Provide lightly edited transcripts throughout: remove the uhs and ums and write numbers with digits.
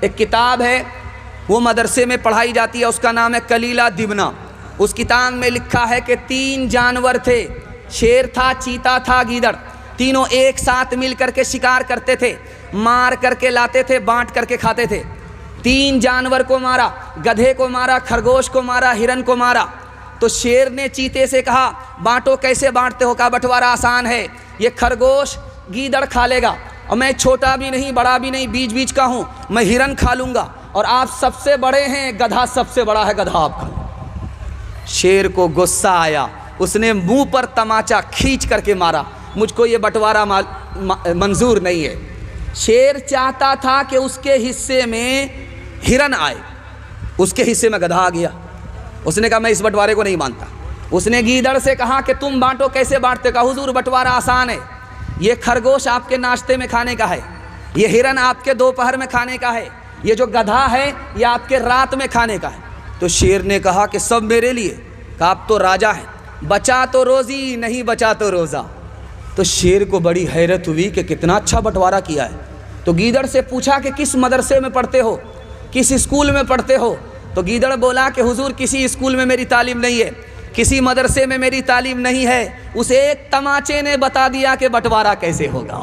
ایک کتاب ہے وہ مدرسے میں پڑھائی جاتی ہے، اس کا نام ہے کلیلہ دبنا۔ اس کتاب میں لکھا ہے کہ 3 جانور تھے، شیر تھا، چیتا تھا، گیدڑ، تینوں ایک ساتھ مل کر کے شکار کرتے تھے، مار کر کے لاتے تھے، بانٹ کر کے کھاتے تھے۔ 3 جانور کو مارا، گدھے کو مارا، خرگوش کو مارا، ہرن کو مارا۔ تو شیر نے چیتے سے کہا بانٹو، کیسے بانٹتے ہو؟ کہا بٹوارا آسان ہے، یہ خرگوش گیدڑ کھا لے گا، اور میں چھوٹا بھی نہیں بڑا بھی نہیں، بیچ بیچ کا ہوں، میں ہرن کھا لوں گا، اور آپ سب سے بڑے ہیں، گدھا سب سے بڑا ہے، گدھا آپ کھا لیں۔ شیر کو غصہ آیا، اس نے منہ پر تماچا کھینچ کر کے مارا، مجھ کو یہ بٹوارا منظور نہیں ہے۔ شیر چاہتا تھا کہ اس کے حصے میں ہرن آئے، اس کے حصے میں گدھا آ گیا۔ اس نے کہا میں اس بٹوارے کو نہیں مانتا۔ اس نے گیدڑ سے کہا کہ تم بانٹو، کیسے بانٹتے؟ کہا حضور بٹوارا آسان ہے، یہ خرگوش آپ کے ناشتے میں کھانے کا ہے، یہ ہرن آپ کے دوپہر میں کھانے کا ہے، یہ جو گدھا ہے یہ آپ کے رات میں کھانے کا ہے۔ تو شیر نے کہا کہ سب میرے لیے؟ کہا آپ تو راجا ہیں، بچا تو روزی نہیں بچا تو روزہ۔ تو شیر کو بڑی حیرت ہوئی کہ کتنا اچھا بٹوارا کیا ہے۔ تو گیدڑ سے پوچھا کہ کس مدرسے میں پڑھتے ہو، کس اسکول میں پڑھتے ہو؟ تو گیدڑ بولا کہ حضور کسی اسکول میں میری تعلیم نہیں ہے، کسی مدرسے میں میری تعلیم نہیں ہے، اس ایک تماچے نے بتا دیا کہ بٹوارا کیسے ہوگا۔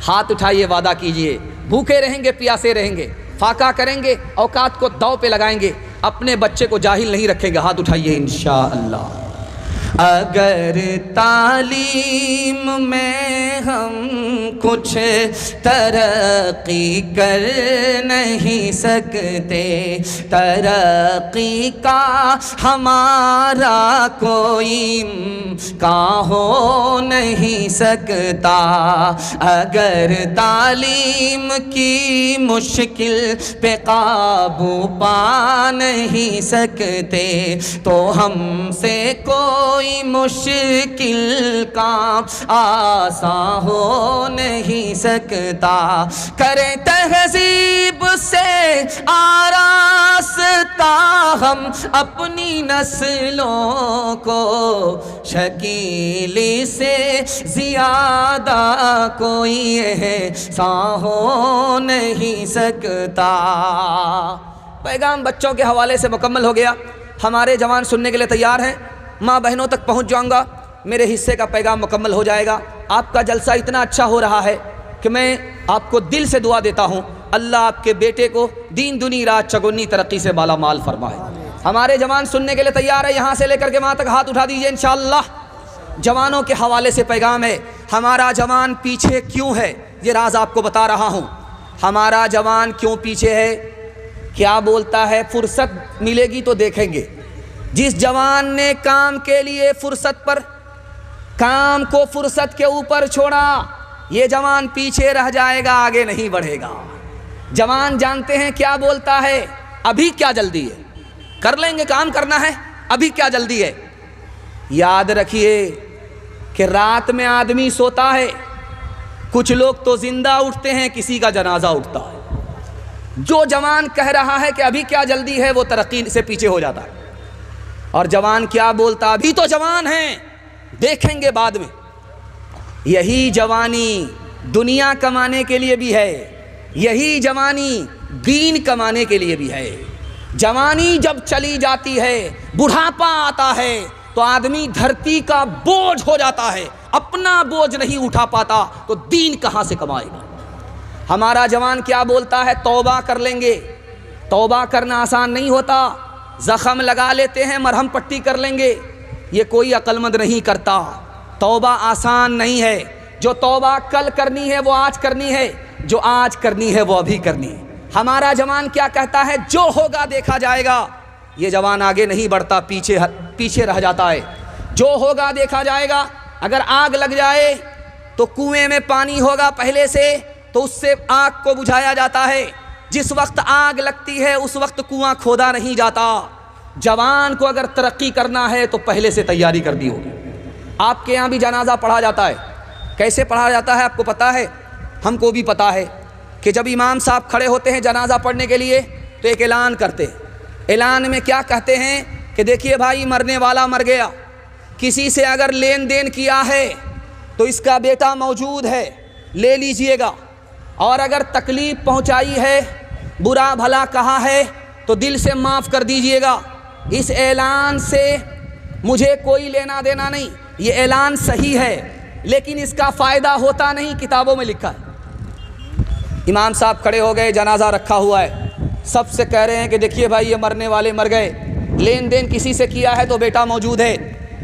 ہاتھ اٹھائیے، وعدہ کیجئے، بھوکے رہیں گے، پیاسے رہیں گے، فاقہ کریں گے، اوقات کو داؤ پہ لگائیں گے، اپنے بچے کو جاہل نہیں رکھیں گے۔ ہاتھ اٹھائیے انشاءاللہ۔ اگر تعلیم میں ہم کچھ ترقی کر نہیں سکتے، ترقی کا ہمارا کوئی امکان ہو نہیں سکتا، اگر تعلیم کی مشکل پہ قابو پا نہیں سکتے تو ہم سے کوئی مشکل کام آسان ہو نہیں سکتا، کریں تہذیب سے آراستہ ہم اپنی نسلوں کو، شکیلی سے زیادہ کوئی احسان ہو نہیں سکتا۔ پیغام بچوں کے حوالے سے مکمل ہو گیا۔ ہمارے جوان سننے کے لیے تیار ہیں؟ ماں بہنوں تک پہنچ جاؤں گا، میرے حصے کا پیغام مکمل ہو جائے گا۔ آپ کا جلسہ اتنا اچھا ہو رہا ہے کہ میں آپ کو دل سے دعا دیتا ہوں، اللہ آپ کے بیٹے کو دین دنی رات چگنی ترقی سے بالا مال فرمائے۔ ہمارے جوان سننے کے لیے تیار ہے؟ یہاں سے لے کر کے وہاں تک ہاتھ اٹھا دیجئے انشاءاللہ۔ جوانوں کے حوالے سے پیغام ہے، ہمارا جوان پیچھے کیوں ہے؟ یہ راز آپ کو بتا رہا ہوں۔ ہمارا جوان کیوں پیچھے ہے؟ کیا بولتا ہے؟ فرصت ملے گی تو دیکھیں گے۔ جس جوان نے کام کے لیے فرصت پر، کام کو فرصت کے اوپر چھوڑا، یہ جوان پیچھے رہ جائے گا، آگے نہیں بڑھے گا۔ جوان جانتے ہیں کیا بولتا ہے؟ ابھی کیا جلدی ہے، کر لیں گے، کام کرنا ہے، ابھی کیا جلدی ہے۔ یاد رکھیے کہ رات میں آدمی سوتا ہے، کچھ لوگ تو زندہ اٹھتے ہیں، کسی کا جنازہ اٹھتا ہے۔ جو جوان کہہ رہا ہے کہ ابھی کیا جلدی ہے، وہ ترقی سے پیچھے ہو جاتا ہے۔ اور جوان کیا بولتا؟ ابھی تو جوان ہیں، دیکھیں گے بعد میں۔ یہی جوانی دنیا کمانے کے لیے بھی ہے، یہی جوانی دین کمانے کے لیے بھی ہے۔ جوانی جب چلی جاتی ہے، بڑھاپا آتا ہے تو آدمی دھرتی کا بوجھ ہو جاتا ہے، اپنا بوجھ نہیں اٹھا پاتا تو دین کہاں سے کمائے گا۔ ہمارا جوان کیا بولتا ہے؟ توبہ کر لیں گے۔ توبہ کرنا آسان نہیں ہوتا، زخم لگا لیتے ہیں، مرہم پٹی کر لیں گے، یہ کوئی عقل مند نہیں کرتا۔ توبہ آسان نہیں ہے، جو توبہ کل کرنی ہے وہ آج کرنی ہے، جو آج کرنی ہے وہ ابھی کرنی ہے۔ ہمارا جوان کیا کہتا ہے؟ جو ہوگا دیکھا جائے گا۔ یہ جوان آگے نہیں بڑھتا، پیچھے رہ جاتا ہے۔ جو ہوگا دیکھا جائے گا۔ اگر آگ لگ جائے تو کنویں میں پانی ہوگا پہلے سے، تو اس سے آگ کو بجھایا جاتا ہے۔ جس وقت آگ لگتی ہے اس وقت کنواں کھودا نہیں جاتا۔ جوان کو اگر ترقی کرنا ہے تو پہلے سے تیاری کرنی ہوگی۔ آپ کے یہاں بھی جنازہ پڑھا جاتا ہے، کیسے پڑھا جاتا ہے آپ کو پتہ ہے؟ ہم کو بھی پتہ ہے کہ جب امام صاحب کھڑے ہوتے ہیں جنازہ پڑھنے کے لیے تو ایک اعلان کرتے ہیں۔ اعلان میں کیا کہتے ہیں کہ دیکھیے بھائی، مرنے والا مر گیا، کسی سے اگر لین دین کیا ہے تو اس کا بیٹا موجود ہے، لے لیجئے گا، اور اگر تکلیف پہنچائی ہے برا بھلا کہا ہے تو دل سے معاف کر دیجئے گا. اس اعلان سے مجھے کوئی لینا دینا نہیں. یہ اعلان صحیح ہے لیکن اس کا فائدہ ہوتا نہیں. کتابوں میں لکھا ہے. امام صاحب کھڑے ہو گئے, جنازہ رکھا ہوا ہے, سب سے کہہ رہے ہیں کہ دیکھیے بھائی یہ مرنے والے مر گئے, لین دین کسی سے کیا ہے تو بیٹا موجود ہے,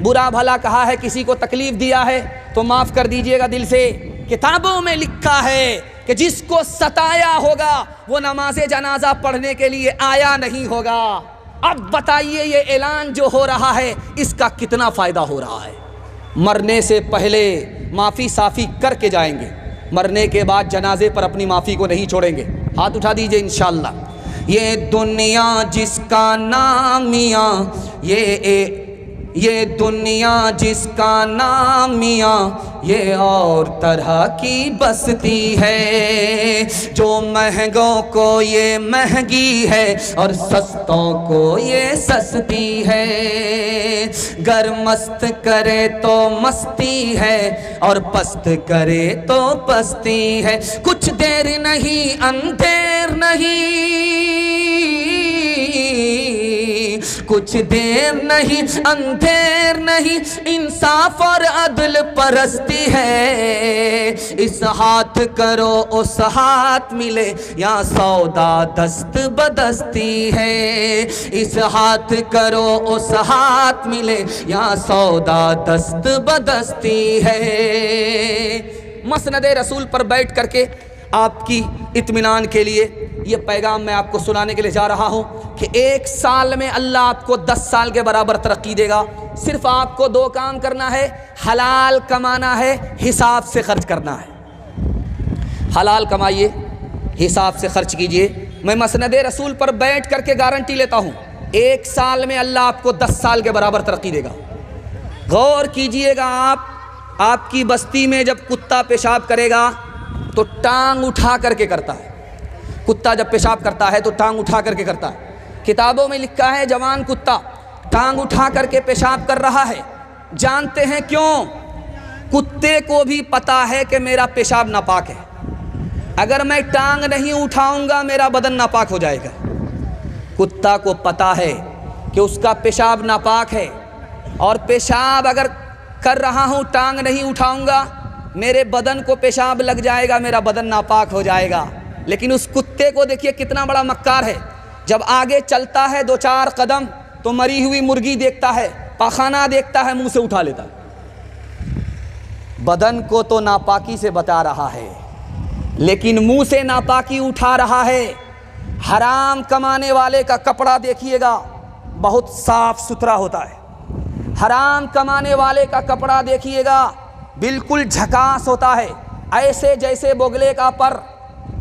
برا بھلا کہا ہے, کسی کو تکلیف دیا ہے تو معاف کر دیجئے گا دل سے. کتابوں میں لکھا ہے کہ جس کو ستایا ہوگا وہ نماز جنازہ پڑھنے کے لیے آیا نہیں ہوگا. اب بتائیے یہ اعلان جو ہو رہا ہے اس کا کتنا فائدہ ہو رہا ہے. مرنے سے پہلے معافی صافی کر کے جائیں گے, مرنے کے بعد جنازے پر اپنی معافی کو نہیں چھوڑیں گے. ہاتھ اٹھا دیجئے انشاءاللہ. یہ دنیا جس کا نام میاں, یہ دنیا جس کا نام میاں, یہ اور طرح کی بستی ہے. جو مہنگوں کو یہ مہنگی ہے اور سستوں کو یہ سستی ہے. گر مست کرے تو مستی ہے اور پست کرے تو پستی ہے. کچھ دیر نہیں اندھیر نہیں, کچھ دیر نہیں اندھیر نہیں, انصاف اور عدل پرستی ہے. اس ہاتھ کرو اس ہاتھ ملے یا سودا دست بدستی ہے. اس ہاتھ کرو اس ہاتھ ملے یا سودا دست بدستی ہے. مسند رسول پر بیٹھ کر کے آپ کی اطمینان کے لیے یہ پیغام میں آپ کو سنانے کے لیے جا رہا ہوں کہ 1 سال میں اللہ آپ کو 10 سال کے برابر ترقی دے گا. صرف آپ کو 2 کام کرنا ہے, حلال کمانا ہے, حساب سے خرچ کرنا ہے. حلال کمائیے, حساب سے خرچ کیجئے. میں مسند رسول پر بیٹھ کر کے گارنٹی لیتا ہوں 1 سال میں اللہ آپ کو 10 سال کے برابر ترقی دے گا. غور کیجئے گا, آپ کی بستی میں جب کتا پیشاب کرے گا تو ٹانگ اٹھا کر کے کرتا ہے. کتا جب پیشاب کرتا ہے تو ٹانگ اٹھا کر کے کرتا ہے. کتابوں میں لکھا ہے جوان کتا ٹانگ اٹھا کر کے پیشاب کر رہا ہے. جانتے ہیں کیوں؟ کتے کو بھی پتا ہے کہ میرا پیشاب ناپاک ہے. اگر میں ٹانگ نہیں اٹھاؤں گا میرا بدن ناپاک ہو جائے گا. کتا کو پتا ہے کہ اس کا پیشاب ناپاک ہے, اور پیشاب اگر کر رہا ہوں ٹانگ نہیں اٹھاؤں گا میرے بدن کو پیشاب لگ جائے گا, میرا بدن ناپاک ہو جائے گا. لیکن اس کتے کو دیکھیے کتنا بڑا مکار ہے. جب آگے چلتا ہے 2-4 قدم تو مری ہوئی مرغی دیکھتا ہے, پاخانہ دیکھتا ہے, منہ سے اٹھا لیتا ہے. بدن کو تو ناپاکی سے بتا رہا ہے لیکن منہ سے ناپاکی اٹھا رہا ہے. حرام کمانے والے کا کپڑا دیکھیے گا بہت صاف ستھرا ہوتا ہے. حرام کمانے والے کا کپڑا دیکھیے گا بالکل جھکاس ہوتا ہے, ایسے جیسے بگلے کا پر.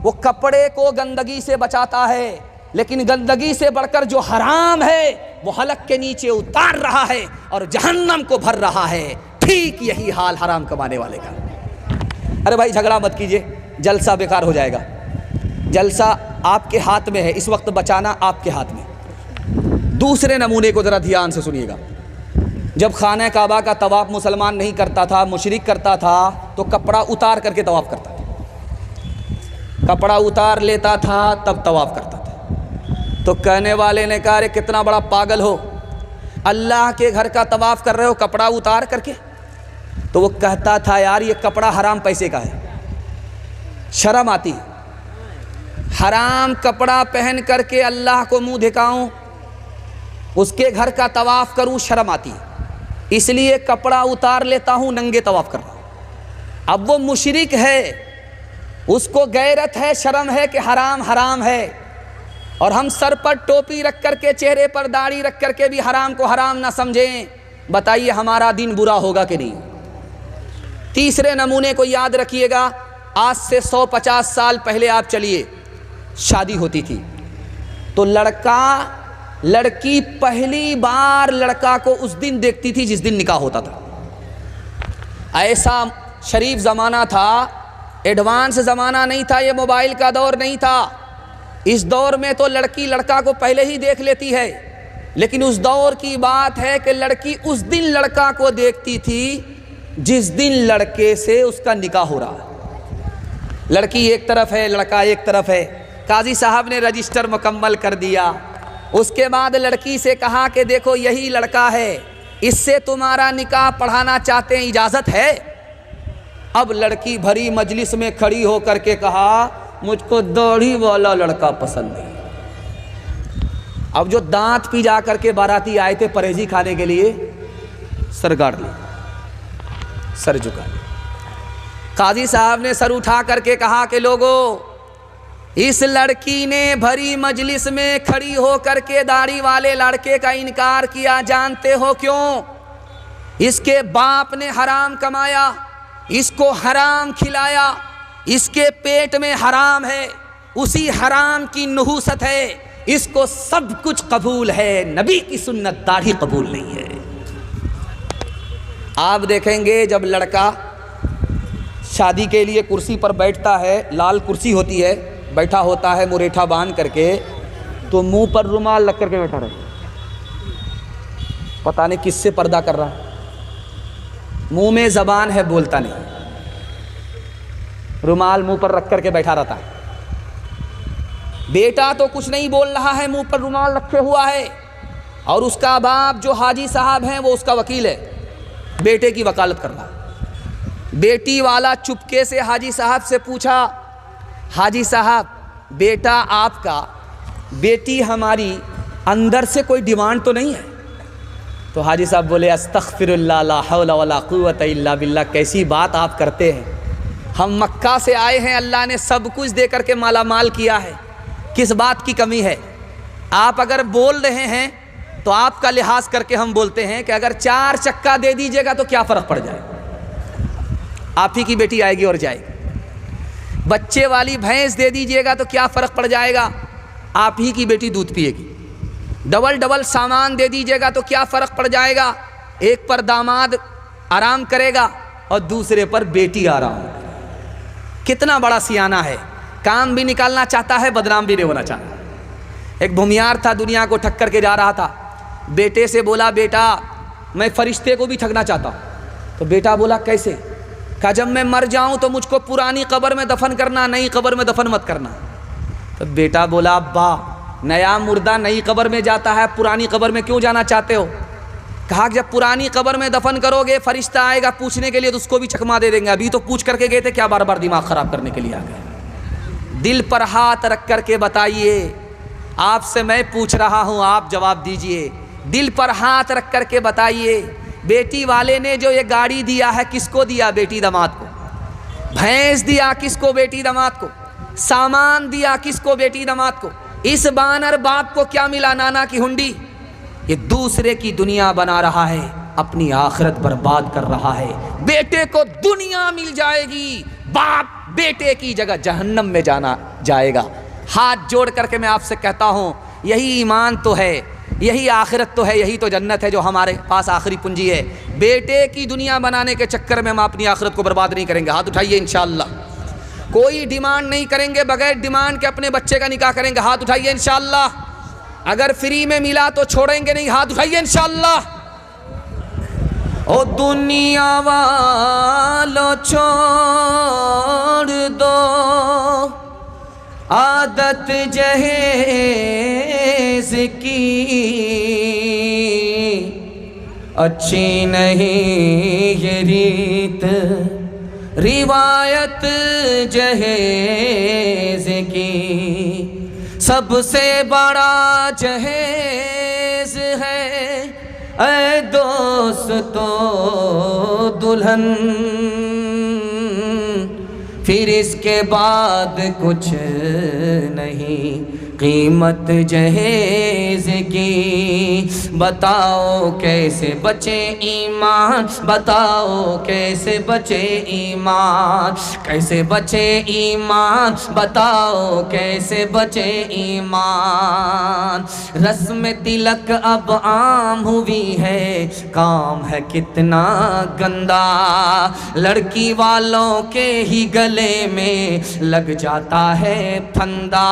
وہ کپڑے کو گندگی سے بچاتا ہے, لیکن گندگی سے بڑھ کر جو حرام ہے وہ حلق کے نیچے اتار رہا ہے اور جہنم کو بھر رہا ہے. ٹھیک یہی حال حرام کمانے والے کا. ارے بھائی جھگڑا مت کیجئے, جلسہ بیکار ہو جائے گا. جلسہ آپ کے ہاتھ میں ہے, اس وقت بچانا آپ کے ہاتھ میں. دوسرے نمونے کو ذرا دھیان سے سنیے گا. جب خانہ کعبہ کا طواف مسلمان نہیں کرتا تھا, مشرک کرتا تھا, تو کپڑا اتار کر کے طواف کرتا تھا. کپڑا اتار لیتا تھا تب طواف کرتا تھا. تو کہنے والے نے کہا ارے کتنا بڑا پاگل ہو, اللہ کے گھر کا طواف کر رہے ہو کپڑا اتار کر کے. تو وہ کہتا تھا یار یہ کپڑا حرام پیسے کا ہے, شرم آتی. حرام کپڑا پہن کر کے اللہ کو منہ دکھاؤں, اس کے گھر کا طواف کروں, شرم آتی. اس لیے کپڑا اتار لیتا ہوں, ننگے طواف کر رہا ہوں. اب وہ مشرک ہے, اس کو غیرت ہے, شرم ہے کہ حرام حرام ہے, اور ہم سر پر ٹوپی رکھ کر کے, چہرے پر داڑھی رکھ کر کے بھی حرام کو حرام نہ سمجھیں. بتائیے ہمارا دین برا ہوگا کہ نہیں؟ تیسرے نمونے کو یاد رکھیے گا. آج سے 150 سال پہلے آپ چلیے, شادی ہوتی تھی تو لڑکی پہلی بار لڑکا کو اس دن دیکھتی تھی جس دن نکاح ہوتا تھا. ایسا شریف زمانہ تھا, ایڈوانس زمانہ نہیں تھا, یہ موبائل کا دور نہیں تھا. اس دور میں تو لڑکی لڑکا کو پہلے ہی دیکھ لیتی ہے, لیکن اس دور کی بات ہے کہ لڑکی اس دن لڑکا کو دیکھتی تھی جس دن لڑکے سے اس کا نکاح ہو رہا ہے. لڑکی ایک طرف ہے, لڑکا ایک طرف ہے, قاضی صاحب نے رجسٹر مکمل کر دیا. اس کے بعد لڑکی سے کہا کہ دیکھو یہی لڑکا ہے, اس سے تمہارا نکاح پڑھانا چاہتے ہیں, اجازت ہے؟ اب لڑکی بھری مجلس میں کھڑی ہو کر کے کہا مجھ کو داڑھی والا لڑکا پسند نہیں. اب جو دانت پی جا کر کے باراتی آئے تھے پرہیزی کھانے کے لیے, سر گاڑ لی, سر جھکا لی. قاضی صاحب نے سر اٹھا کر کے کہا کہ لوگو, اس لڑکی نے بھری مجلس میں کھڑی ہو کر کے داڑھی والے لڑکے کا انکار کیا, جانتے ہو کیوں؟ اس کے باپ نے حرام کمایا, اس کو حرام کھلایا, اس کے پیٹ میں حرام ہے, اسی حرام کی نحوست ہے, اس کو سب کچھ قبول ہے, نبی کی سنت داڑھی قبول نہیں ہے. آپ دیکھیں گے جب لڑکا شادی کے لیے کرسی پر بیٹھتا ہے, لال کرسی ہوتی ہے, بیٹھا ہوتا ہے مریٹھا باندھ کر کے, تو منہ پر رومال رکھ کر کے بیٹھا رہے, پتہ نہیں کس سے پردہ کر رہا ہے, منہ میں زبان ہے بولتا نہیں, رومال منہ پر رکھ کر کے بیٹھا رہتا ہے. بیٹا تو کچھ نہیں بول رہا ہے, منہ پر رومال رکھے ہوا ہے, اور اس کا باپ جو حاجی صاحب ہیں وہ اس کا وکیل ہے, بیٹے کی وکالت کر رہا ہے. بیٹی والا چپکے سے حاجی صاحب سے پوچھا, حاجی صاحب بیٹا آپ کا, بیٹی ہماری, اندر سے کوئی ڈیمانڈ تو نہیں ہے؟ تو حاجی صاحب بولے استغفر اللہ لا حول ولا قوت الا باللہ, کیسی بات آپ کرتے ہیں, ہم مکہ سے آئے ہیں, اللہ نے سب کچھ دے کر کے مالا مال کیا ہے, کس بات کی کمی ہے؟ آپ اگر بول رہے ہیں تو آپ کا لحاظ کر کے ہم بولتے ہیں کہ اگر 4 چکا دے دیجئے گا تو کیا فرق پڑ جائے, آپ ہی کی بیٹی آئے گی اور جائے گی. بچے والی بھینس دے دیجئے گا تو کیا فرق پڑ جائے گا, آپ ہی کی بیٹی دودھ پیے گی. ڈبل سامان دے دیجئے گا تو کیا فرق پڑ جائے گا, ایک پر داماد آرام کرے گا اور دوسرے پر بیٹی آرام کرے گا. کتنا بڑا سیانہ ہے, کام بھی نکالنا چاہتا ہے, بدنام بھی نہیں ہونا چاہتا. ایک بھومیار تھا, دنیا کو ٹھگ کر کے جا رہا تھا, بیٹے سے بولا بیٹا میں فرشتے کو بھی ٹھگنا چاہتا ہوں. تو بیٹا بولا کیسے؟ کہا جب میں مر جاؤں تو مجھ کو پرانی قبر میں دفن کرنا, نئی قبر میں دفن مت کرنا. تو بیٹا بولا ابا نیا مردہ نئی قبر میں جاتا ہے, پرانی قبر میں کیوں جانا چاہتے ہو؟ کہا کہ جب پرانی قبر میں دفن کرو گے فرشتہ آئے گا پوچھنے کے لیے تو اس کو بھی چکما دے دیں گے, ابھی تو پوچھ کر کے گئے تھے, کیا بار بار دماغ خراب کرنے کے لیے آ گئے؟ دل پر ہاتھ رکھ کر کے بتائیے, آپ سے میں پوچھ رہا ہوں, آپ جواب دیجئے. دل پر ہاتھ رکھ کر کے بتائیے, بیٹی والے نے جو یہ گاڑی دیا ہے کس کو دیا؟ بیٹی داماد کو. بھینس دیا کس کو؟ بیٹی داماد کو. سامان دیا کس کو؟ بیٹی داماد کو. اس بانر باپ کو کیا ملا؟ نانا کی ہنڈی. یہ دوسرے کی دنیا بنا رہا ہے, اپنی آخرت برباد کر رہا ہے. بیٹے کو دنیا مل جائے گی, باپ بیٹے کی جگہ جہنم میں جانا جائے گا. ہاتھ جوڑ کر کے میں آپ سے کہتا ہوں, یہی ایمان تو ہے, یہی آخرت تو ہے, یہی تو جنت ہے جو ہمارے پاس آخری پنجی ہے. بیٹے کی دنیا بنانے کے چکر میں ہم اپنی آخرت کو برباد نہیں کریں گے. ہاتھ اٹھائیے انشاءاللہ. کوئی ڈیمانڈ نہیں کریں گے, بغیر ڈیمانڈ کے اپنے بچے کا نکاح کریں گے. ہاتھ اٹھائیے انشاءاللہ. اگر فری میں ملا تو چھوڑیں گے نہیں. ہاتھ اٹھائیے انشاءاللہ. او دنیا والو چھوڑ دو عادت جہیز کی, اچھی نہیں یہ ریت روایت جہیز کی. سب سے بڑا جہیز ہے اے دوستو دلہن, پھر اس کے بعد کچھ نہیں قیمت جہیز کی. بتاؤ کیسے بچے ایمان, بتاؤ کیسے بچے ایمان, کیسے بچے ایمان, بتاؤ کیسے بچے ایمان. رسم تلک اب عام ہوئی ہے, کام ہے کتنا گندا, لڑکی والوں کے ہی گلے میں لگ جاتا ہے پھندا.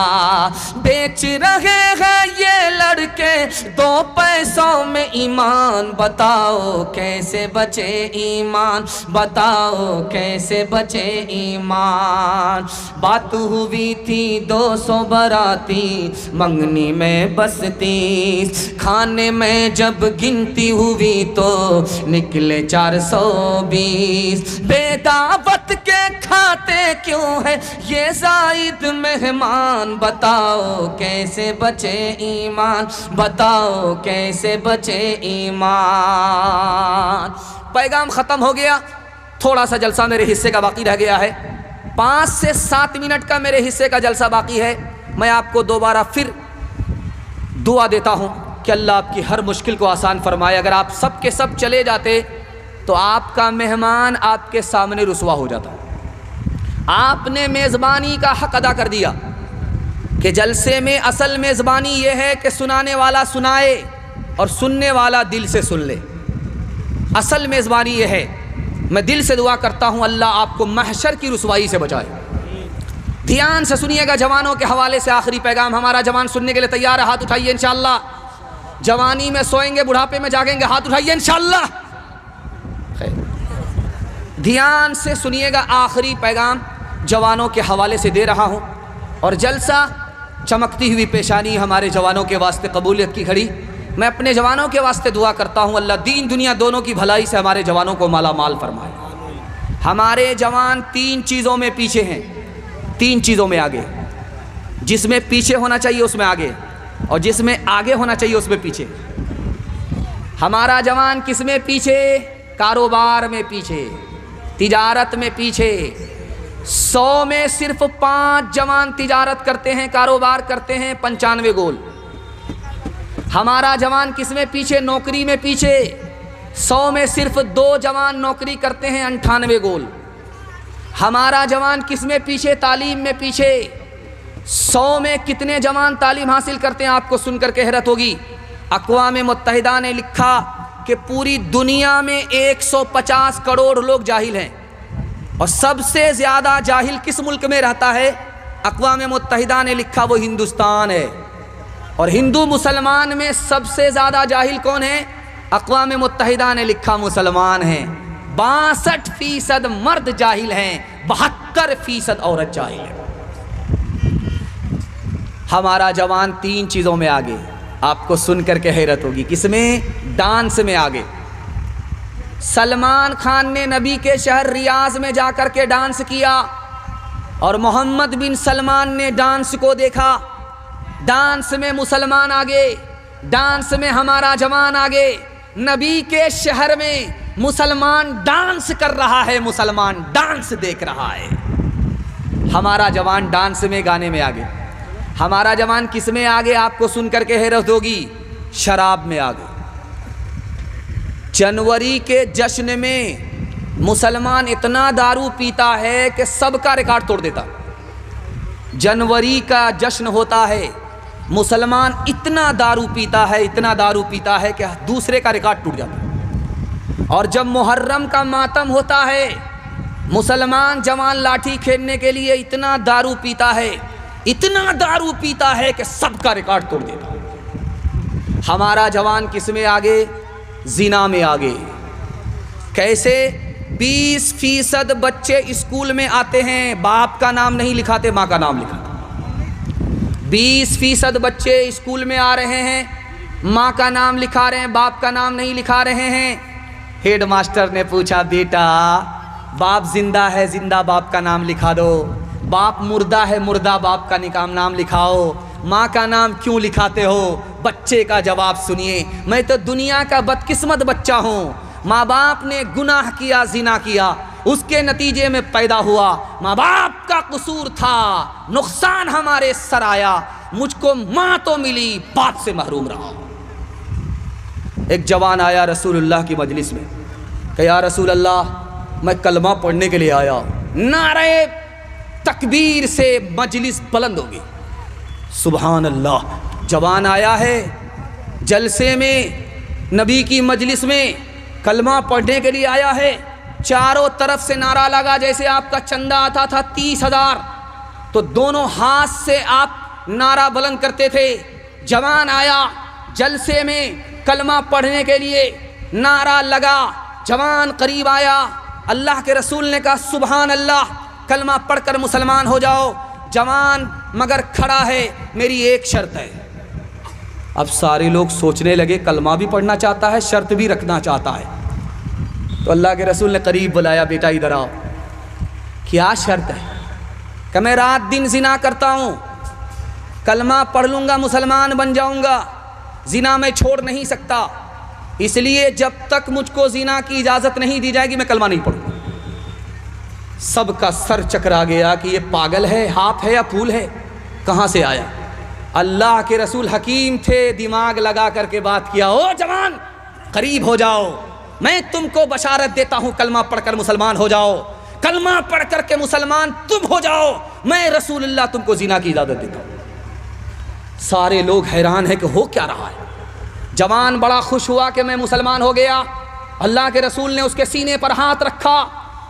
بیچ رہے ہیں یہ لڑکے ہے 2 پیسوں میں ایمان، بتاؤ کیسے بچے ایمان، بتاؤ کیسے بچے ایمان۔ بات ہوئی تھی 200 براتی، منگنی میں بس 30، کھانے میں جب گنتی ہوئی تو نکلے 420۔ بے دعوت کے کھاتے کیوں ہے یہ زائد مہمان، بتاؤ کیسے بچے ایمان، بتاؤ کیسے بچے ایمان۔ پیغام ختم ہو گیا، تھوڑا سا جلسہ میرے حصے کا باقی رہ گیا ہے، 5 سے 7 منٹ کا میرے حصے کا جلسہ باقی ہے۔ میں آپ کو دوبارہ پھر دعا دیتا ہوں کہ اللہ آپ کی ہر مشکل کو آسان فرمائے۔ اگر آپ سب کے سب چلے جاتے تو آپ کا مہمان آپ کے سامنے رسوا ہو جاتا۔ آپ نے میزبانی کا حق ادا کر دیا کہ جلسے میں اصل میزبانی یہ ہے کہ سنانے والا سنائے اور سننے والا دل سے سن لے، اصل میزبانی یہ ہے۔ میں دل سے دعا کرتا ہوں اللہ آپ کو محشر کی رسوائی سے بچائے۔ دھیان سے سنیے گا، جوانوں کے حوالے سے آخری پیغام۔ ہمارا جوان سننے کے لیے تیار ہے؟ ہاتھ اٹھائیے انشاءاللہ۔ جوانی میں سوئیں گے، بڑھاپے میں جاگیں گے، ہاتھ اٹھائیے انشاءاللہ۔ دھیان سے سنیے گا، آخری پیغام جوانوں کے حوالے سے دے رہا ہوں، اور جلسہ چمکتی ہوئی پیشانی ہمارے جوانوں کے واسطے قبولیت کی گھڑی۔ میں اپنے جوانوں کے واسطے دعا کرتا ہوں اللہ دین دنیا دونوں کی بھلائی سے ہمارے جوانوں کو مالا مال فرمائے۔ ہمارے جوان 3 چیزوں میں پیچھے ہیں، 3 چیزوں میں آگے۔ جس میں پیچھے ہونا چاہیے اس میں آگے، اور جس میں آگے ہونا چاہیے اس میں پیچھے۔ ہمارا جوان کس میں پیچھے؟ کاروبار میں پیچھے، تجارت میں پیچھے۔ 100 میں صرف 5 جوان تجارت کرتے ہیں، کاروبار کرتے ہیں، 95 گول۔ ہمارا جوان کس میں پیچھے؟ نوکری میں پیچھے۔ 100 میں صرف 2 جوان نوکری کرتے ہیں، 98 گول۔ ہمارا جوان کس میں پیچھے؟ تعلیم میں پیچھے۔ 100 میں کتنے جوان تعلیم حاصل کرتے ہیں؟ آپ کو سن کر کے حیرت ہوگی، اقوام متحدہ نے لکھا کہ پوری دنیا میں 150 کروڑ لوگ جاہل ہیں، اور سب سے زیادہ جاہل کس ملک میں رہتا ہے؟ اقوام متحدہ نے لکھا وہ ہندوستان ہے۔ اور ہندو مسلمان میں سب سے زیادہ جاہل کون ہے؟ اقوام متحدہ نے لکھا مسلمان ہیں۔ 62% مرد جاہل ہیں، 72% عورت جاہل ہے۔ ہمارا جوان 3 چیزوں میں آگے، آپ کو سن کر کے حیرت ہوگی۔ کس میں؟ ڈانس میں آگے۔ سلمان خان نے نبی کے شہر ریاض میں جا کر کے ڈانس کیا، اور محمد بن سلمان نے ڈانس کو دیکھا۔ ڈانس میں مسلمان آگے، ڈانس میں ہمارا جوان آگے۔ نبی کے شہر میں مسلمان ڈانس کر رہا ہے، مسلمان ڈانس دیکھ رہا ہے۔ ہمارا جوان ڈانس میں، گانے میں آگے۔ ہمارا جوان کس میں آگے؟ آپ کو سن کر کے حیرت ہوگی، شراب میں آگے۔ جنوری کے جشن میں مسلمان اتنا دارو پیتا ہے کہ سب کا ریکارڈ توڑ دیتا۔ جنوری کا جشن ہوتا ہے، مسلمان اتنا دارو پیتا ہے، اتنا دارو پیتا ہے کہ دوسرے کا ریکارڈ ٹوٹ جاتا۔ اور جب محرم کا ماتم ہوتا ہے، مسلمان جوان لاٹھی کھیلنے کے لیے اتنا دارو پیتا ہے، اتنا دارو پیتا ہے کہ سب کا ریکارڈ توڑ دیتا۔ ہمارا جوان کس میں آگے؟ زنا میں آگے۔ کیسے؟ 20% بچے اسکول میں آتے ہیں، باپ کا نام نہیں لکھاتے، ماں کا نام لکھاتے۔ 20% بچے اسکول میں آ رہے ہیں، ماں کا نام لکھا رہے ہیں، باپ کا نام نہیں لکھا رہے ہیں۔ ہیڈ ماسٹر نے پوچھا، بیٹا باپ زندہ ہے، زندہ باپ کا نام لکھا دو، باپ مردہ ہے، مردہ باپ کا نام لکھاؤ، ماں کا نام کیوں لکھاتے ہو؟ بچے کا جواب سنیے، میں تو دنیا کا بدقسمت بچہ ہوں، ماں باپ نے گناہ کیا، زنا کیا، اس کے نتیجے میں پیدا ہوا، ماں باپ کا قصور تھا، نقصان ہمارے سر آیا، مجھ کو ماں تو ملی، باپ سے محروم رہا۔ ایک جوان آیا رسول اللہ کی مجلس میں کہ یا رسول اللہ میں کلمہ پڑھنے کے لیے آیا۔ نعرہ تکبیر سے مجلس بلند ہوگی، سبحان اللہ۔ جوان آیا ہے جلسے میں، نبی کی مجلس میں کلمہ پڑھنے کے لیے آیا ہے، چاروں طرف سے نعرہ لگا، جیسے آپ کا چندہ آتا تھا 30,000 تو دونوں ہاتھ سے آپ نعرہ بلند کرتے تھے۔ جوان آیا، جلسے میں کلمہ پڑھنے کے لیے نعرہ لگا، جوان قریب آیا، اللہ کے رسول نے کہا سبحان اللہ، کلمہ پڑھ کر مسلمان ہو جاؤ۔ جوان مگر کھڑا ہے، میری ایک شرط ہے۔ اب سارے لوگ سوچنے لگے کلمہ بھی پڑھنا چاہتا ہے، شرط بھی رکھنا چاہتا ہے۔ تو اللہ کے رسول نے قریب بلایا، بیٹا ادھر آؤ، کیا شرط ہے؟ کہ میں رات دن زنا کرتا ہوں، کلمہ پڑھ لوں گا مسلمان بن جاؤں گا، زنا میں چھوڑ نہیں سکتا، اس لیے جب تک مجھ کو زنا کی اجازت نہیں دی جائے گی میں کلمہ نہیں پڑھوں گا۔ سب کا سر چکرا گیا کہ یہ پاگل ہے، ہاتھ ہے یا پھول ہے، کہاں سے آیا؟ اللہ کے رسول حکیم تھے، دماغ لگا کر کے بات کیا، او جوان قریب ہو جاؤ، میں تم کو بشارت دیتا ہوں کلمہ پڑھ کر مسلمان ہو جاؤ، کلمہ پڑھ کر کے مسلمان تم ہو جاؤ، میں رسول اللہ تم کو زنا کی اجازت دیتا ہوں۔ سارے لوگ حیران ہیں کہ ہو کیا رہا ہے۔ جوان بڑا خوش ہوا کہ میں مسلمان ہو گیا۔ اللہ کے رسول نے اس کے سینے پر ہاتھ رکھا،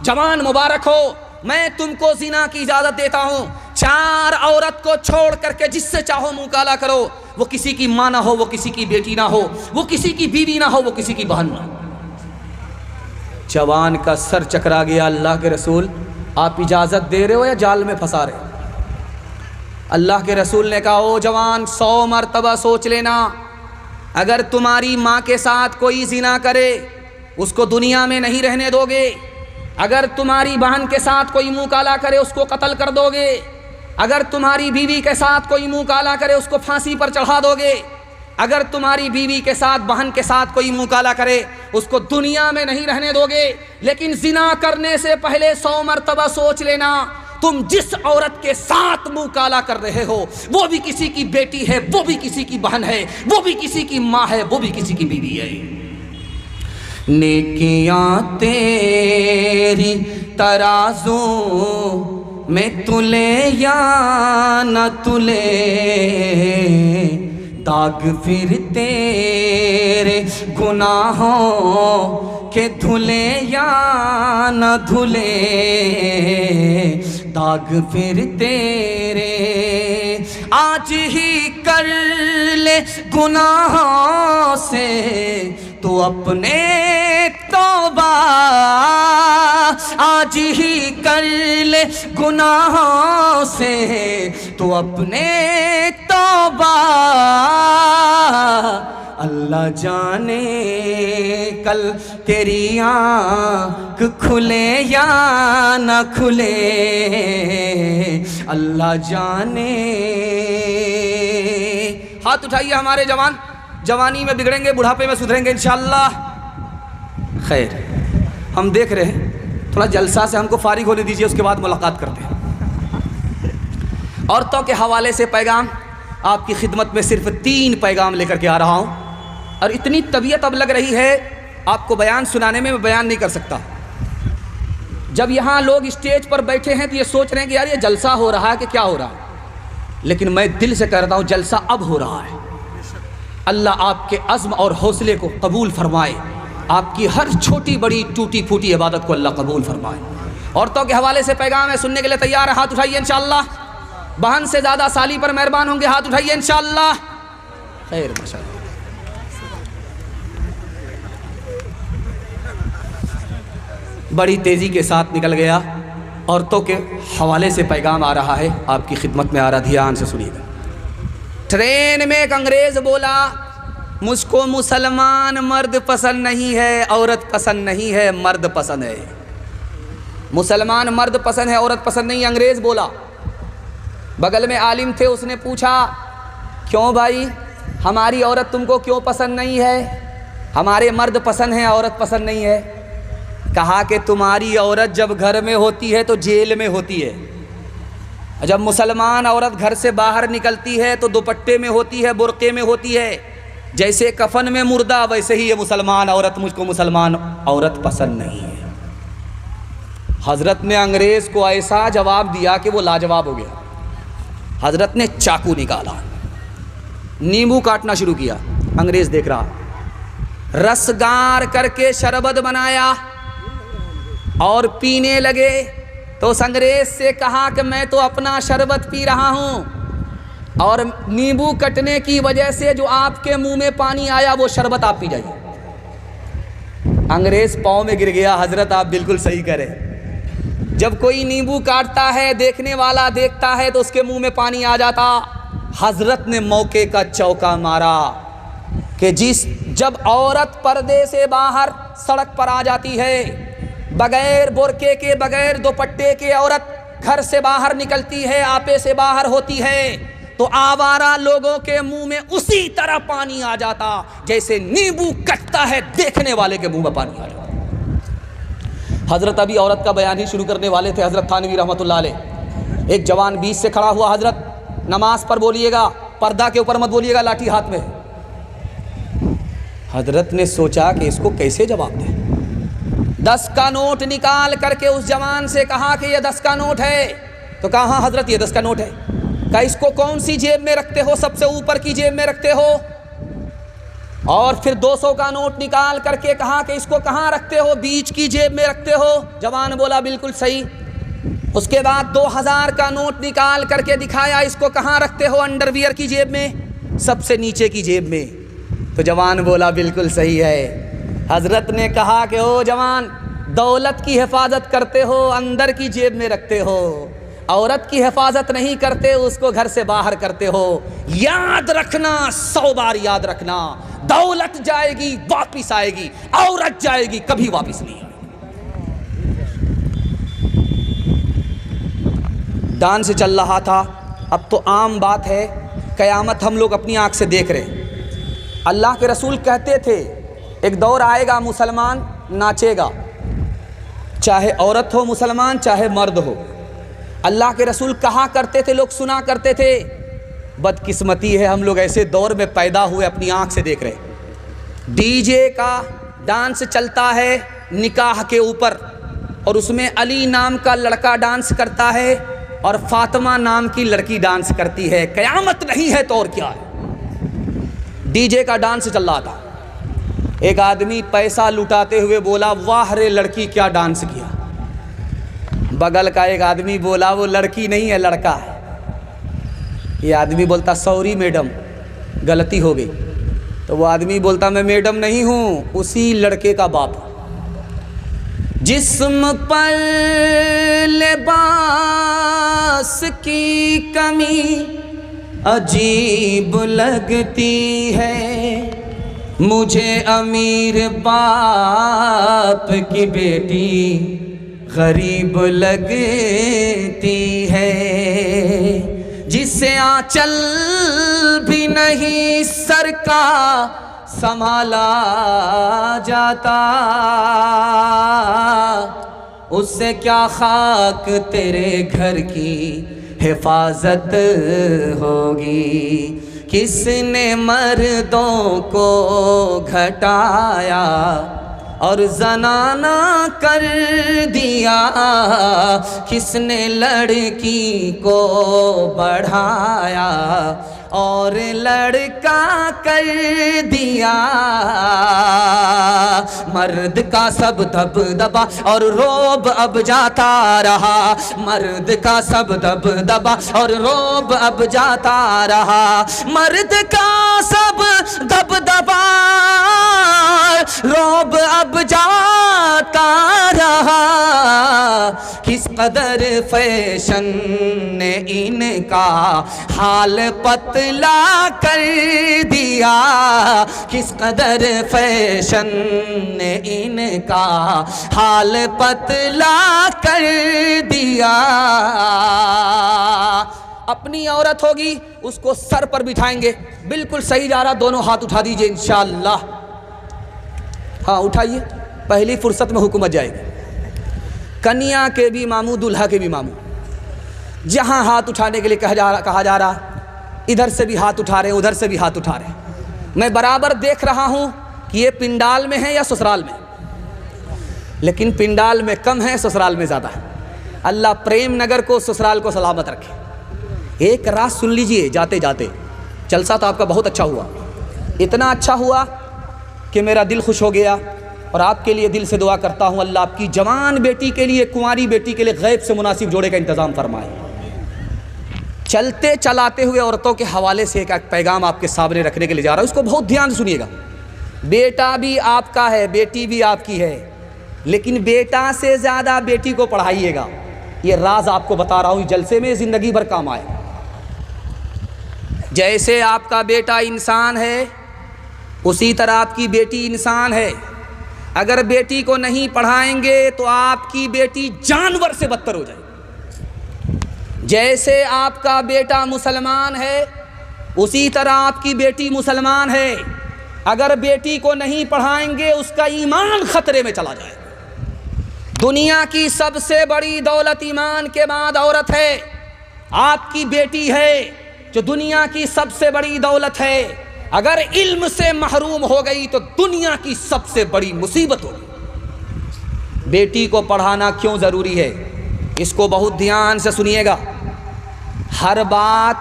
جوان مبارک ہو، میں تم کو زنا کی اجازت دیتا ہوں، 4 عورت کو چھوڑ کر کے جس سے چاہو منہ کالا کرو، وہ کسی کی ماں نہ ہو، وہ کسی کی بیٹی نہ ہو، وہ کسی کی بیوی نہ ہو، وہ کسی کی بہن نہ ہو۔ جوان کا سر چکرا گیا، اللہ کے رسول آپ اجازت دے رہے ہو یا جال میں پھنسا رہے ہو؟ اللہ کے رسول نے کہا او جوان 100 مرتبہ سوچ لینا، اگر تمہاری ماں کے ساتھ کوئی زنا کرے اس کو دنیا میں نہیں رہنے دو گے، اگر تمہاری بہن کے ساتھ کوئی منہ کالا کرے اس کو قتل کر دو گے، اگر تمہاری بیوی کے ساتھ کوئی منہ کالا کرے اس کو پھانسی پر چڑھا دو گے، اگر تمہاری بیوی کے ساتھ بہن کے ساتھ کوئی منہ کالا کرے اس کو دنیا میں نہیں رہنے دو گے، لیکن زنا کرنے سے پہلے 100 مرتبہ سوچ لینا، تم جس عورت کے ساتھ منہ کالا کر رہے ہو وہ بھی کسی کی بیٹی ہے، وہ بھی کسی کی بہن ہے، وہ بھی کسی کی ماں ہے، وہ بھی کسی کی بیوی ہے۔ نیکیاں تیری ترازو میں تلے یا نہ تلے، داغ پھر تیرے گناہوں کے دھلے یا نہ دھلے، داغ پھر تیرے آج ہی کر لے گناہوں سے تو اپنے توبہ، آج ہی کر لے گناہوں سے تو اپنے توبہ، اللہ جانے کل تیری آنکھ کھلے یا نہ کھلے، اللہ جانے۔ ہاتھ اٹھائیے ہمارے جوان، جوانی میں بگڑیں گے بڑھاپے میں سدھریں گے انشاءاللہ۔ خیر ہم دیکھ رہے ہیں، تھوڑا جلسہ سے ہم کو فارغ ہونے دیجئے، اس کے بعد ملاقات کرتے ہیں۔ عورتوں کے حوالے سے پیغام، آپ کی خدمت میں صرف 3 پیغام لے کر کے آ رہا ہوں، اور اتنی طبیعت اب لگ رہی ہے آپ کو بیان سنانے میں بیان نہیں کر سکتا۔ جب یہاں لوگ اسٹیج پر بیٹھے ہیں تو یہ سوچ رہے ہیں کہ یار یہ جلسہ ہو رہا ہے کہ کیا ہو رہا ہے، لیکن میں دل سے کہتا ہوں جلسہ اب ہو رہا ہے۔ اللہ آپ کے عزم اور حوصلے کو قبول فرمائے، آپ کی ہر چھوٹی بڑی ٹوٹی پھوٹی عبادت کو اللہ قبول فرمائے۔ عورتوں کے حوالے سے پیغام ہے، سننے کے لیے تیار ہے؟ ہاتھ اٹھائیے انشاءاللہ۔ بہن سے زیادہ سالی پر مہربان ہوں گے، ہاتھ اٹھائیے انشاءاللہ۔ خیر ماشاءاللہ۔ بڑی تیزی کے ساتھ نکل گیا، عورتوں کے حوالے سے پیغام آ رہا ہے، آپ کی خدمت میں آ رہا، دھیان سے سنیے گا۔ ٹرین میں ایک انگریز بولا مجھ کو مسلمان مرد پسند نہیں ہے، عورت پسند نہیں ہے، مرد پسند ہے۔ مسلمان مرد پسند ہے، عورت پسند نہیں، انگریز بولا۔ بغل میں عالم تھے، اس نے پوچھا کیوں بھائی ہماری عورت تم کو کیوں پسند نہیں ہے؟ ہمارے مرد پسند ہیں، عورت پسند نہیں ہے۔ کہا کہ تمہاری عورت جب گھر میں ہوتی ہے تو جیل میں ہوتی ہے، جب مسلمان عورت گھر سے باہر نکلتی ہے تو دوپٹے میں ہوتی ہے، برقعے میں ہوتی ہے، جیسے کفن میں مردہ ویسے ہی یہ مسلمان عورت، مجھ کو مسلمان عورت پسند نہیں ہے۔ حضرت نے انگریز کو ایسا جواب دیا کہ وہ لاجواب ہو گیا۔ حضرت نے چاقو نکالا، نیمبو کاٹنا شروع کیا، انگریز دیکھ رہا، رس گار کر کے شربت بنایا اور پینے لگے۔ تو اس انگریز سے کہا کہ میں تو اپنا شربت پی رہا ہوں، اور نیمبو کٹنے کی وجہ سے جو آپ کے منہ میں پانی آیا وہ شربت آپ پی جائیے۔ انگریز پاؤں میں گر گیا حضرت، آپ بالکل صحیح کریں۔ جب کوئی نیمبو کاٹتا ہے دیکھنے والا دیکھتا ہے تو اس کے منہ میں پانی آ جاتا۔ حضرت نے موقع کا چوکا مارا کہ جب عورت پردے سے باہر سڑک پر آ جاتی ہے، بغیر برقعے کے بغیر دوپٹے کے عورت گھر سے باہر نکلتی ہے، آپے سے باہر ہوتی ہے، تو آوارہ لوگوں کے منہ میں اسی طرح پانی آ جاتا جیسے نیمبو کٹتا ہے دیکھنے والے کے منہ میں پانی آ جاتا۔ حضرت ابھی عورت کا بیان ہی شروع کرنے والے تھے، حضرت تھانوی رحمۃ اللہ علیہ۔ ایک جوان بیچ سے کھڑا ہوا، حضرت نماز پر بولیے گا، پردہ کے اوپر مت بولیے گا، لاٹھی ہاتھ میں۔ حضرت نے سوچا کہ اس کو کیسے جواب دیں۔ 10 کا نوٹ نکال کر کے اس جوان سے کہا کہ یہ 10 کا نوٹ ہے، تو کہا ہاں حضرت یہ 10 کا نوٹ ہے۔ کہا اس کو کون سی جیب میں رکھتے ہو؟ سب سے اوپر کی جیب میں رکھتے ہو۔ اور پھر 200 کا نوٹ نکال کر کے کہا کہ اس کو کہاں رکھتے ہو؟ بیچ کی جیب میں رکھتے ہو۔ جوان بولا بالکل صحیح۔ اس کے بعد 2000 کا نوٹ نکال کر کے دکھایا، اس کو کہاں رکھتے ہو؟ انڈر ویئر کی جیب میں، سب سے نیچے کی جیب میں۔ تو جوان بولا بالکل صحیح ہے۔ حضرت نے کہا کہ او جوان، دولت کی حفاظت کرتے ہو اندر کی جیب میں رکھتے ہو، عورت کی حفاظت نہیں کرتے، اس کو گھر سے باہر کرتے ہو۔ یاد رکھنا، 100 بار یاد رکھنا، دولت جائے گی واپس آئے گی، عورت جائے گی کبھی واپس نہیں آئے گی۔ ڈانس چل رہا تھا، اب تو عام بات ہے، قیامت ہم لوگ اپنی آنکھ سے دیکھ رہے ہیں۔ اللہ کے رسول کہتے تھے ایک دور آئے گا مسلمان ناچے گا، چاہے عورت ہو مسلمان چاہے مرد ہو۔ اللہ کے رسول کہا کرتے تھے، لوگ سنا کرتے تھے۔ بدقسمتی ہے ہم لوگ ایسے دور میں پیدا ہوئے اپنی آنکھ سے دیکھ رہے ہیں۔ ڈی جے کا ڈانس چلتا ہے نکاح کے اوپر، اور اس میں علی نام کا لڑکا ڈانس کرتا ہے اور فاطمہ نام کی لڑکی ڈانس کرتی ہے۔ قیامت نہیں ہے تو اور کیا ہے؟ ڈی جے کا ڈانس چل رہا تھا، ایک آدمی پیسہ لٹاتے ہوئے بولا واہ رے لڑکی کیا ڈانس کیا۔ بغل کا ایک آدمی بولا وہ لڑکی نہیں ہے لڑکا ہے۔ یہ آدمی بولتا سوری میڈم غلطی ہو گئی، تو وہ آدمی بولتا میں میڈم نہیں ہوں، اسی لڑکے کا باپ ہوں۔ جسم پر لباس کی کمی عجیب لگتی ہے، مجھے امیر باپ کی بیٹی غریب لگتی ہے، جسے آنچل بھی نہیں سر کا سنبھالا جاتا، اس سے کیا خاک تیرے گھر کی حفاظت ہوگی۔ کس نے مردوں کو گھٹایا اور زنانہ کر دیا، کس نے لڑکی کو بڑھایا اور لڑکا کر دیا۔ مرد کا سب دبدبا اور روب اب جاتا رہا، مرد کا سب دبدبا اور روب اب جاتا رہا، مرد کا سب دبدبا روب اب جاتا رہا۔ کس قدر فیشن نے ان کا حال پتلا کر دیا، کس قدر فیشن نے ان کا حال پتلا کر دیا۔ اپنی عورت ہوگی اس کو سر پر بٹھائیں گے، بالکل صحیح جا رہا، دونوں ہاتھ اٹھا دیجئے انشاءاللہ۔ ہاں اٹھائیے، پہلی فرصت میں حکومت جائے گی۔ کنیا کے بھی ماموں دلہا کے بھی ماموں، جہاں ہاتھ اٹھانے کے لیے کہا جا رہا، ادھر سے بھی ہاتھ اٹھا رہے ہیں ادھر سے بھی ہاتھ اٹھا رہے ہیں۔ میں برابر دیکھ رہا ہوں کہ یہ پنڈال میں ہے یا سسرال میں، لیکن پنڈال میں کم ہے سسرال میں زیادہ ہے۔ اللہ پریم نگر کو سسرال کو سلامت رکھے۔ ایک رات سن لیجئے جاتے جاتے، جلسہ تو آپ کا بہت اچھا ہوا، اتنا اچھا ہوا کہ میرا دل خوش ہو گیا، اور آپ کے لیے دل سے دعا کرتا ہوں اللہ آپ کی جوان بیٹی کے لیے، کنواری بیٹی کے لیے غیب سے مناسب جوڑے کا انتظام فرمائے۔ چلتے چلاتے ہوئے عورتوں کے حوالے سے ایک پیغام آپ کے سامنے رکھنے کے لیے جا رہا ہوں، اس کو بہت دھیان سے سنیے گا۔ بیٹا بھی آپ کا ہے، بیٹی بھی آپ کی ہے، لیکن بیٹا سے زیادہ بیٹی کو پڑھائیے گا۔ یہ راز آپ کو بتا رہا ہوں، جلسے میں زندگی بھر کام آئے۔ جیسے آپ کا بیٹا انسان ہے، اسی طرح آپ کی بیٹی انسان ہے۔ اگر بیٹی کو نہیں پڑھائیں گے تو آپ کی بیٹی جانور سے بدتر ہو جائے۔ جیسے آپ کا بیٹا مسلمان ہے، اسی طرح آپ کی بیٹی مسلمان ہے۔ اگر بیٹی کو نہیں پڑھائیں گے اس کا ایمان خطرے میں چلا جائے۔ دنیا کی سب سے بڑی دولت ایمان کے بعد عورت ہے۔ آپ کی بیٹی ہے جو دنیا کی سب سے بڑی دولت ہے، اگر علم سے محروم ہو گئی تو دنیا کی سب سے بڑی مصیبت ہوگی۔ بیٹی کو پڑھانا کیوں ضروری ہے، اس کو بہت دھیان سے سنیے گا۔ ہر بات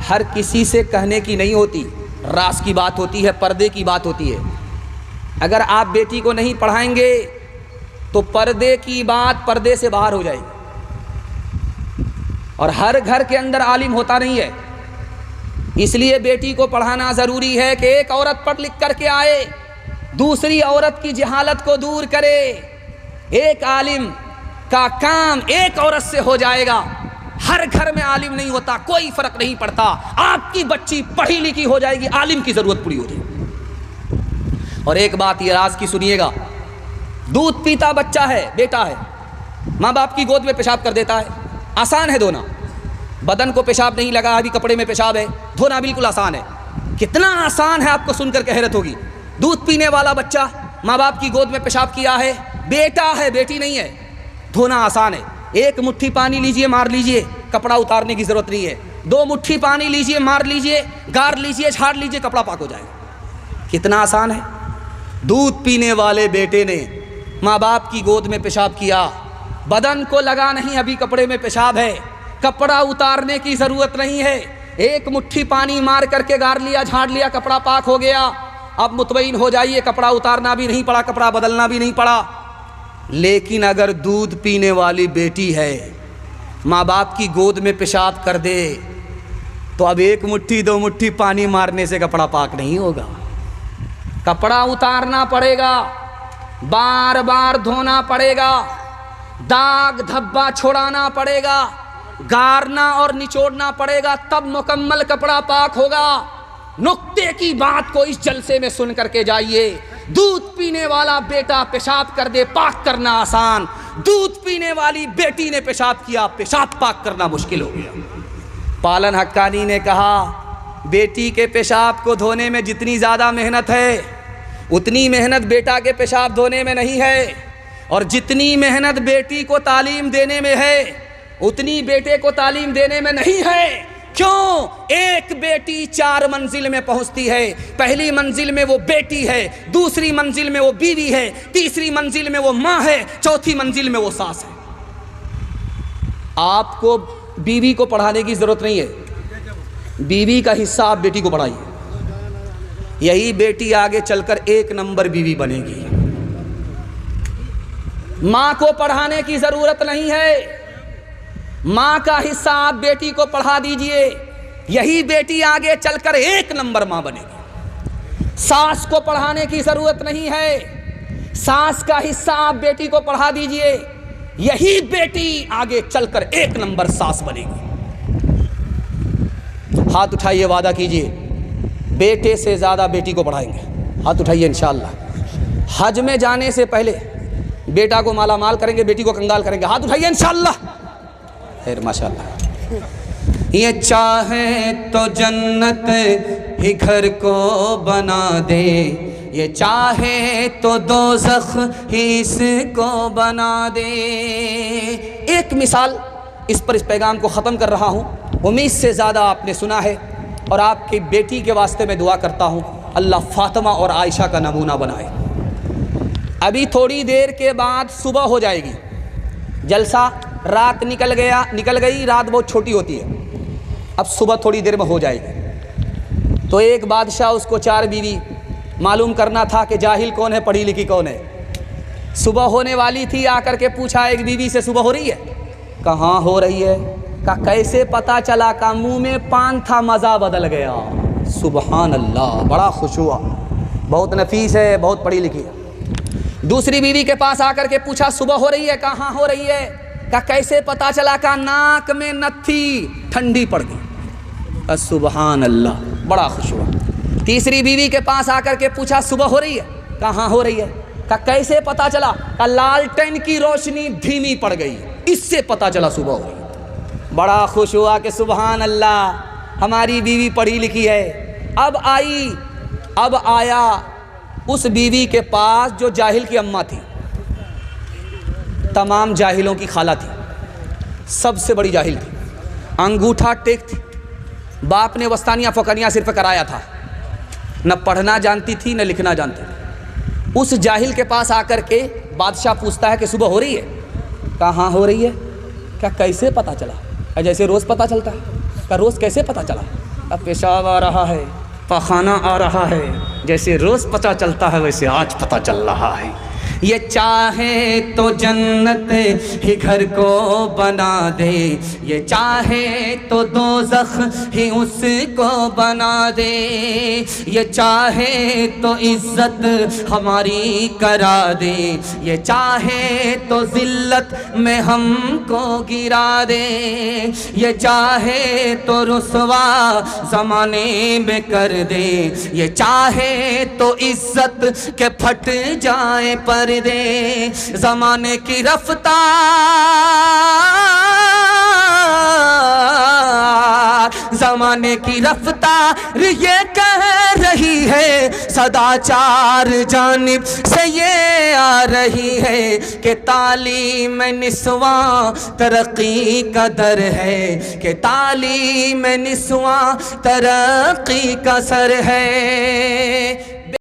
ہر کسی سے کہنے کی نہیں ہوتی، راز کی بات ہوتی ہے، پردے کی بات ہوتی ہے۔ اگر آپ بیٹی کو نہیں پڑھائیں گے تو پردے کی بات پردے سے باہر ہو جائے گی، اور ہر گھر کے اندر عالم ہوتا نہیں ہے۔ اس لیے بیٹی کو پڑھانا ضروری ہے کہ ایک عورت پڑھ لکھ کر کے آئے، دوسری عورت کی جہالت کو دور کرے۔ ایک عالم کا کام ایک عورت سے ہو جائے گا۔ ہر گھر میں عالم نہیں ہوتا، کوئی فرق نہیں پڑتا۔ آپ کی بچی پڑھی لکھی ہو جائے گی، عالم کی ضرورت پوری ہو جائے گی۔ اور ایک بات یہ راز کی سنیے گا، دودھ پیتا بچہ ہے، بیٹا ہے، ماں باپ کی گود میں پیشاب کر دیتا ہے، آسان ہے دھونا۔ بدن کو پیشاب نہیں لگا، ابھی کپڑے میں پیشاب ہے، دھونا بالکل آسان ہے۔ کتنا آسان ہے، آپ کو سن کر کے حیرت ہوگی۔ دودھ پینے والا بچہ ماں باپ کی گود میں پیشاب کیا ہے، بیٹا ہے، بیٹی نہیں ہے، دھونا آسان ہے۔ ایک مٹھی پانی لیجئے، مار لیجئے، کپڑا اتارنے کی ضرورت نہیں ہے۔ 2 مٹھی پانی لیجئے، مار لیجئے، گار لیجئے، جھاڑ لیجئے، کپڑا پاک ہو جائے گا۔ کتنا آسان ہے۔ دودھ پینے والے بیٹے نے ماں باپ کی گود میں پیشاب کیا، بدن کو لگا نہیں، ابھی کپڑے میں پیشاب ہے، کپڑا اتارنے کی ضرورت نہیں ہے، ایک مٹھی پانی مار کر کے گار لیا، جھاڑ لیا، کپڑا پاک ہو گیا۔ اب مطمئن ہو جائیے، کپڑا اتارنا بھی نہیں پڑا، کپڑا بدلنا بھی نہیں پڑا۔ لیکن اگر دودھ پینے والی بیٹی ہے، ماں باپ کی گود میں پیشاب کر دے تو اب 1 مٹھی 2 مٹھی پانی مارنے سے کپڑا پاک نہیں ہوگا، کپڑا اتارنا پڑے گا، بار بار دھونا پڑے گا، داغ دھبا چھوڑانا پڑے گا، گارنا اور نچوڑنا پڑے گا، تب مکمل کپڑا پاک ہوگا۔ نقطے کی بات کو اس جلسے میں سن کر کے جائیے۔ دودھ پینے والا بیٹا پیشاب کر دے، پاک کرنا آسان، دودھ پینے والی بیٹی نے پیشاب کیا، پیشاب پاک کرنا مشکل ہو گیا۔ پالن حقانی نے کہا، بیٹی کے پیشاب کو دھونے میں جتنی زیادہ محنت ہے اتنی محنت بیٹا کے پیشاب دھونے میں نہیں ہے، اور جتنی محنت بیٹی کو تعلیم دینے میں ہے اتنی بیٹے کو تعلیم دینے میں نہیں ہے۔ کیوں؟ ایک بیٹی 4 منزل میں پہنچتی ہے، پہلی منزل میں وہ بیٹی ہے، دوسری منزل میں وہ بیوی ہے، تیسری منزل میں وہ ماں ہے، چوتھی منزل میں وہ ساس ہے۔ آپ کو بیوی کو پڑھانے کی ضرورت نہیں ہے، بیوی کا حصہ آپ بیٹی کو پڑھائیے، یہی بیٹی آگے چل کر 1 نمبر بیوی بنے گی۔ ماں کو پڑھانے کی ضرورت نہیں ہے، ماں کا حصہ آپ بیٹی کو پڑھا دیجئے، یہی بیٹی آگے چل کر 1 نمبر ماں بنے گی۔ ساس کو پڑھانے کی ضرورت نہیں ہے، ساس کا حصہ آپ بیٹی کو پڑھا دیجئے، یہی بیٹی آگے چل کر 1 نمبر ساس بنے گی۔ ہاتھ اٹھائیے، وعدہ کیجئے بیٹے سے زیادہ بیٹی کو پڑھائیں گے۔ ہاتھ اٹھائیے، انشاءاللہ۔ حج میں جانے سے پہلے بیٹا کو مالا مال کریں گے، بیٹی کو کنگال کریں گے۔ ہاتھ اٹھائیے، انشاءاللہ۔ خیر، ماشاءاللہ۔ یہ چاہے تو جنت ہی گھر کو بنا دے، یہ چاہے تو دوزخ ہی اس کو بنا دے۔ ایک مثال اس پر اس پیغام کو ختم کر رہا ہوں، امید سے زیادہ آپ نے سنا ہے، اور آپ کی بیٹی کے واسطے میں دعا کرتا ہوں اللہ فاطمہ اور عائشہ کا نمونہ بنائے۔ ابھی تھوڑی دیر کے بعد صبح ہو جائے گی، جلسہ رات نکل گئی، رات بہت چھوٹی ہوتی ہے، اب صبح تھوڑی دیر میں ہو جائے گی۔ تو ایک بادشاہ، اس کو 4 بیوی، معلوم کرنا تھا کہ جاہل کون ہے، پڑھی لکھی کون ہے۔ صبح ہونے والی تھی، آ کر کے پوچھا ایک بیوی سے صبح ہو رہی ہے؟ کہاں ہو رہی ہے؟ کہ کیسے پتا چلا کہ منہ میں پان تھا مزہ بدل گیا. سبحان اللہ, بڑا خوش ہوا, بہت نفیس ہے, بہت پڑھی لکھی ہے. دوسری بیوی کے پاس آ کر کے پوچھا صبح ہو رہی ہے؟ کہاں ہو رہی ہے؟ کہ کیسے پتا چلا؟ کہ ناک میں نت تھی, ٹھنڈی پڑ گئی. سبحان اللہ, بڑا خوش ہوا. تیسری بیوی کے پاس آ کر کے پوچھا صبح ہو رہی ہے؟ کہاں ہو رہی ہے؟ کہ کیسے پتا چلا؟ کہ لالٹین کی روشنی دھیمی پڑ گئی, اس سے پتا چلا صبح ہو رہی ہے. بڑا خوش ہوا کہ سبحان اللہ, ہماری بیوی پڑھی لکھی ہے. اب آیا اس بیوی کے پاس جو جاہل کی اماں تھی, تمام جاہلوں کی خالہ تھی, سب سے بڑی جاہل تھی, انگوٹھا ٹیک تھی. باپ نے وسطانیہ فوقانیہ صرف کرایا تھا, نہ پڑھنا جانتی تھی نہ لکھنا جانتی تھی. اس جاہل کے پاس آ کر کے بادشاہ پوچھتا ہے کہ صبح ہو رہی ہے؟ کہاں ہو رہی ہے؟ کیا کیسے پتا چلا؟ جیسے روز پتا چلتا ہے. کیا روز کیسے پتا چلا؟ اب پیشاب آ رہا ہے, پخانہ آ رہا ہے, جیسے روز پتا چلتا ہے ویسے آج پتا چل رہا ہے. یہ چاہے تو جنت ہی گھر کو بنا دے, یہ چاہے تو دوزخ ہی اس کو بنا دے, یہ چاہے تو عزت ہماری کرا دے, یہ چاہے تو ذلت میں ہم کو گرا دے, یہ چاہے تو رسوا زمانے میں کر دے, یہ چاہے تو عزت کے پھٹ جائے پر دے. زمانے کی رفتار زمانے کی رفتار یہ کہہ رہی ہے, صدا چار جانب سے یہ آ رہی ہے کہ تعلیم نسواں ترقی کا در ہے, کہ تعلیم نسواں ترقی کا سر ہے.